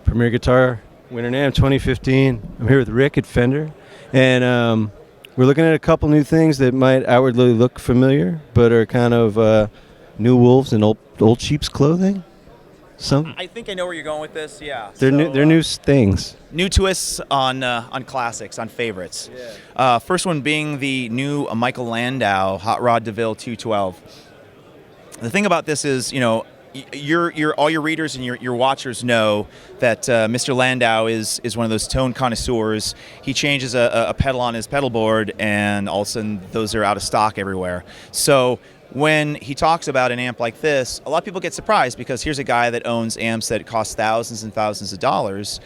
Premier Guitar, Winter NAMM 2015. I'm here with Rick at Fender, and we're looking at a couple new things that might outwardly look familiar, but are kind of new wolves in old sheep's clothing. I think I know where you're going with this. Yeah, they're new things. New twists on classics, on favorites. Yeah. First one being the new Michael Landau Hot Rod DeVille 212. The thing about this is, you know, all your readers and your watchers know that Mr. Landau is one of those tone connoisseurs. He changes a pedal on his pedal board, and all of a sudden those are out of stock everywhere. So when he talks about an amp like this, a lot of people get surprised because here's a guy that owns amps that cost thousands and thousands of dollars,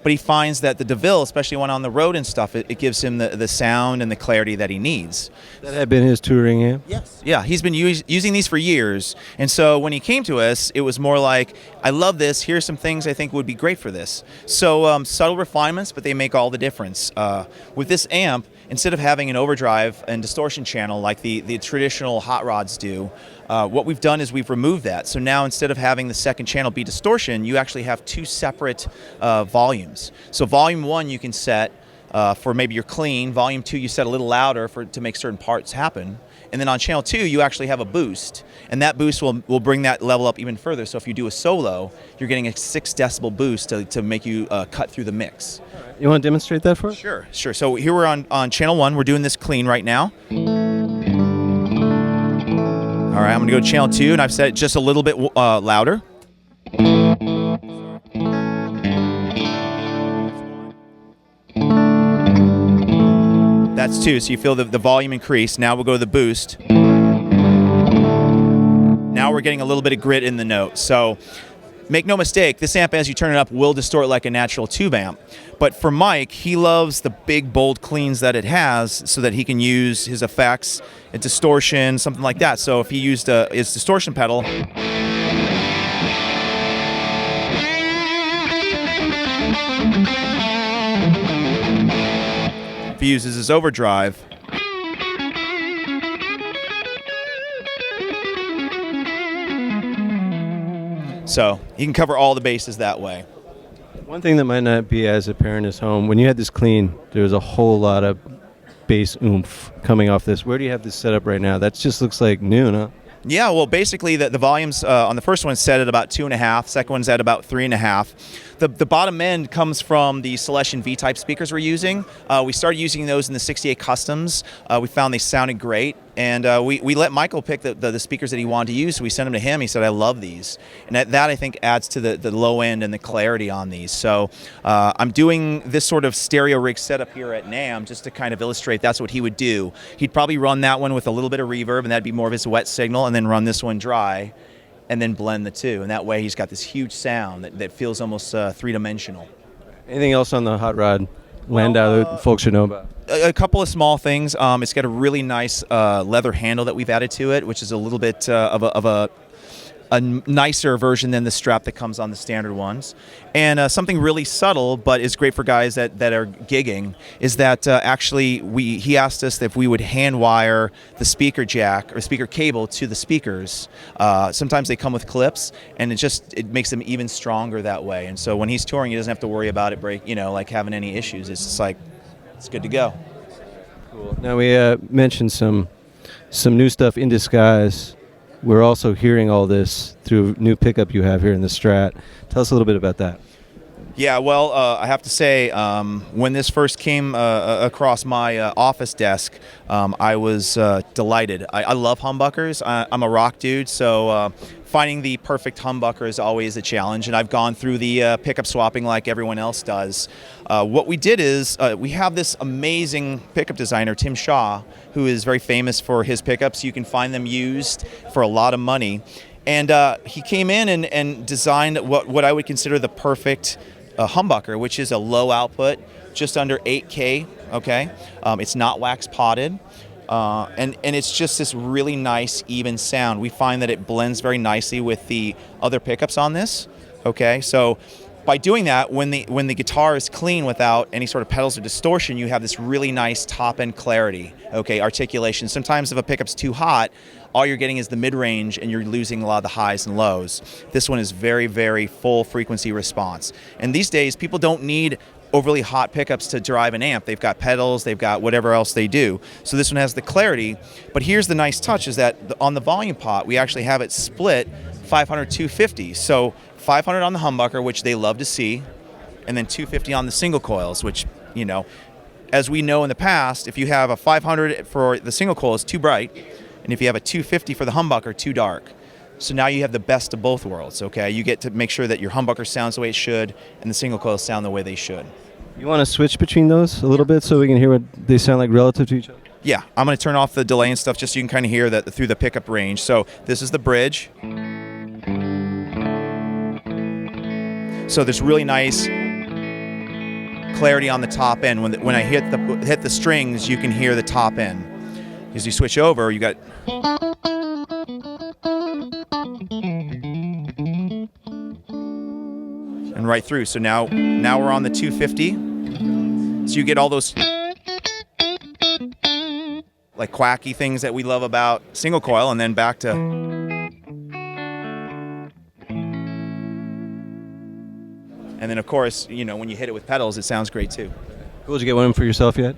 but he finds that the DeVille, especially when on the road and stuff, it gives him the sound and the clarity that he needs. That had been his touring amp? Yes. Yeah, he's been using these for years. And so when he came to us, it was more like, I love this. Here's some things I think would be great for this. So subtle refinements, but they make all the difference. With this amp, instead of having an overdrive and distortion channel like the traditional hot rods do, what we've done is we've removed that. So now instead of having the second channel be distortion, you actually have two separate volumes. So volume 1 you can set for maybe your clean. Volume 2 you set a little louder to make certain parts happen. And then on channel 2 you actually have a boost. And that boost will bring that level up even further. So if you do a solo, you're getting a 6 decibel boost to make you cut through the mix. You want to demonstrate that for us? Sure. So here we're on channel 1. We're doing this clean right now. All right, I'm going to go to channel 2, and I've set it just a little bit louder. That's 2, so you feel the volume increase. Now we'll go to the boost. Now we're getting a little bit of grit in the note. So make no mistake, this amp, as you turn it up, will distort like a natural tube amp. But for Mike, he loves the big, bold cleans that it has so that he can use his effects, a distortion, something like that. So if he used his distortion pedal, if he uses his overdrive, so he can cover all the bases that way. One thing that might not be as apparent as home, when you had this clean, there was a whole lot of bass oomph coming off this. Where do you have this set up right now? That just looks like noon, huh? Yeah, well, basically the volumes on the first one set at about 2.5, second one's at about 3.5. The bottom end comes from the Celestion V-type speakers we're using. We started using those in the 68 Customs. We found they sounded great, and we let Michael pick the speakers that he wanted to use, so we sent them to him. He said, I love these. And that I think adds to the low end and the clarity on these. So I'm doing this sort of stereo rig setup here at NAMM just to kind of illustrate that's what he would do. He'd probably run that one with a little bit of reverb, and that'd be more of his wet signal, and then run this one dry, and then blend the two. And that way he's got this huge sound that feels almost three-dimensional. Anything else on the Hot Rod Landau that folks should know about? A couple of small things. It's got a really nice leather handle that we've added to it, which is a little bit of a nicer version than the strap that comes on the standard ones. And something really subtle, but is great for guys that are gigging, is that actually he asked us if we would hand wire the speaker jack or speaker cable to the speakers. Sometimes they come with clips, and it makes them even stronger that way. And so when he's touring, he doesn't have to worry about it like having any issues. It's just like, it's good to go. Cool. Now we mentioned some new stuff in disguise. We're also hearing all this through new pickup you have here in the Strat. Tell us a little bit about that. Yeah, well, I have to say, when this first came across my office desk, I was delighted. I love humbuckers. I'm a rock dude, so finding the perfect humbucker is always a challenge, and I've gone through the pickup swapping like everyone else does. What we did is we have this amazing pickup designer, Tim Shaw, who is very famous for his pickups. You can find them used for a lot of money. And he came in and designed what I would consider the perfect humbucker, which is a low output, just under 8K, okay? It's not wax potted. And it's just this really nice, even sound. We find that it blends very nicely with the other pickups on this. Okay, so by doing that, when the guitar is clean without any sort of pedals or distortion, you have this really nice top-end clarity. Okay, articulation. Sometimes if a pickup's too hot, all you're getting is the mid-range and you're losing a lot of the highs and lows. This one is very, very full frequency response. And these days, people don't need overly hot pickups to drive an amp. They've got pedals, they've got whatever else they do. So this one has the clarity, but here's the nice touch is that on the volume pot, we actually have it split 500, 250. So 500 on the humbucker, which they love to see, and then 250 on the single coils, which, you know, as we know in the past, if you have a 500 for the single coil, it's too bright, and if you have a 250 for the humbucker, too dark. So now you have the best of both worlds, okay? You get to make sure that your humbucker sounds the way it should and the single coils sound the way they should. You want to switch between those a little bit so we can hear what they sound like relative to each other? Yeah, I'm going to turn off the delay and stuff just so you can kind of hear that through the pickup range. So this is the bridge. So there's really nice clarity on the top end. When I hit the strings, you can hear the top end. As you switch over, you got... and right through. So now we're on the 250. So you get all those like quacky things that we love about single coil, and then back to. And then of course, you know, when you hit it with pedals, it sounds great too. Cool. Did you get one for yourself yet?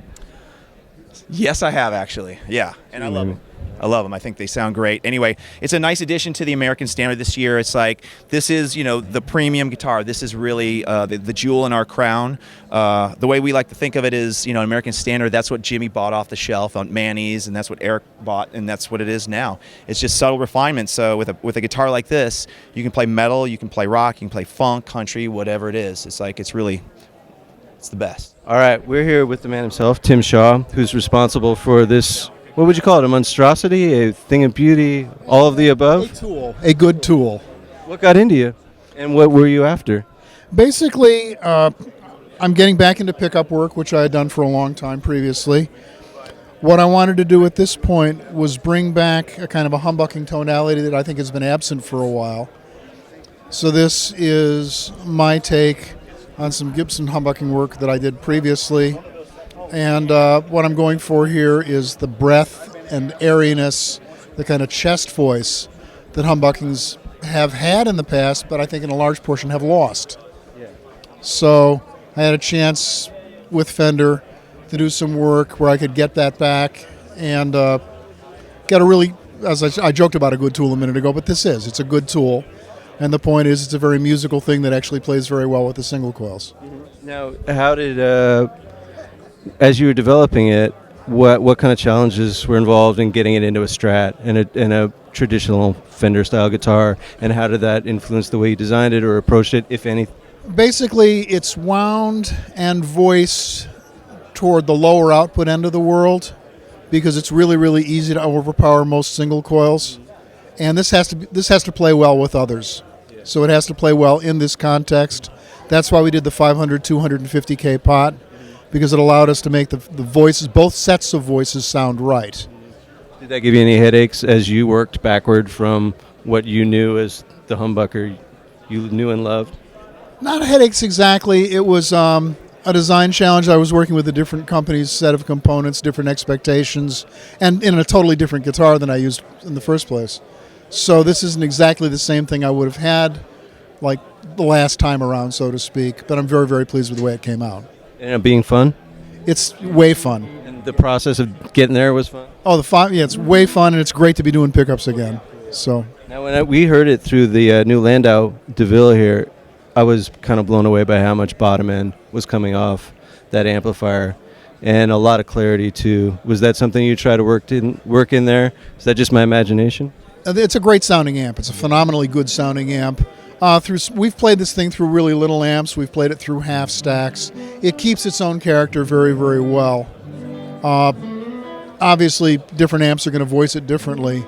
Yes, I have actually. Yeah, and I love them. I love them. I think they sound great. Anyway, it's a nice addition to the American Standard this year. It's like, this is, you know, the premium guitar. This is really the jewel in our crown. The way we like to think of it is, you know, American Standard, that's what Jimmy bought off the shelf on Manny's, and that's what Eric bought, and that's what it is now. It's just subtle refinement. So with a guitar like this, you can play metal, you can play rock, you can play funk, country, whatever it is. It's like, it's the best. All right, we're here with the man himself, Tim Shaw, who's responsible for this. What would you call it? A monstrosity, a thing of beauty, all of the above? A tool, a good tool. What got into you, and what were you after? Basically, I'm getting back into pickup work, which I had done for a long time previously. What I wanted to do at this point was bring back a kind of a humbucking tonality that I think has been absent for a while. So this is my take on some Gibson humbucking work that I did previously. And what I'm going for here is the breadth and airiness, the kind of chest voice that humbuckings have had in the past, but I think in a large portion have lost. Yeah. So I had a chance with Fender to do some work where I could get that back and get a really, as I joked about a good tool a minute ago, but it's a good tool. And the point is, it's a very musical thing that actually plays very well with the single coils. Mm-hmm. Now, how did... as you were developing it, what kind of challenges were involved in getting it into a Strat and a traditional Fender style guitar, and how did that influence the way you designed it or approached it, if any? Basically, it's wound and voiced toward the lower output end of the world because it's really, really easy to overpower most single coils, and this has to play well with others. Yeah. So it has to play well in this context. That's why we did the 500, 250K pot. Because it allowed us to make the voices, both sets of voices, sound right. Did that give you any headaches as you worked backward from what you knew as the humbucker you knew and loved? Not headaches exactly. It was a design challenge. I was working with a different company's set of components, different expectations, and in a totally different guitar than I used in the first place. So this isn't exactly the same thing I would have had like the last time around, so to speak, but I'm very, very pleased with the way it came out. And being fun? It's way fun. And the process of getting there was fun? Oh, it's way fun, and it's great to be doing pickups again. So now, when we heard it through the new Landau Deville here, I was kind of blown away by how much bottom end was coming off that amplifier, and a lot of clarity too. Was that something you try to work in there? Is that just my imagination? It's a great sounding amp. It's a phenomenally good sounding amp. We've played this thing through really little amps. We've played it through half stacks. It keeps its own character very, very well. Obviously, different amps are going to voice it differently,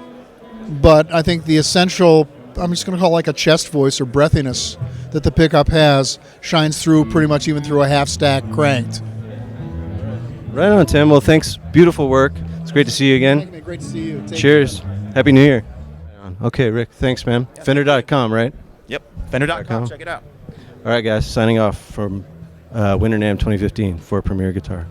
but I think the essential, I'm just going to call it like a chest voice or breathiness that the pickup has, shines through pretty much even through a half stack cranked. Right on, Tim. Well, thanks. Beautiful work. It's Great to see you again. Great to see you. Take Cheers. Happy New Year. Okay, Rick. Thanks, man. Fender.com, right? Yep. Fender.com. .com. Check it out. All right, guys. Signing off from Winter NAMM 2015 for Premier Guitar.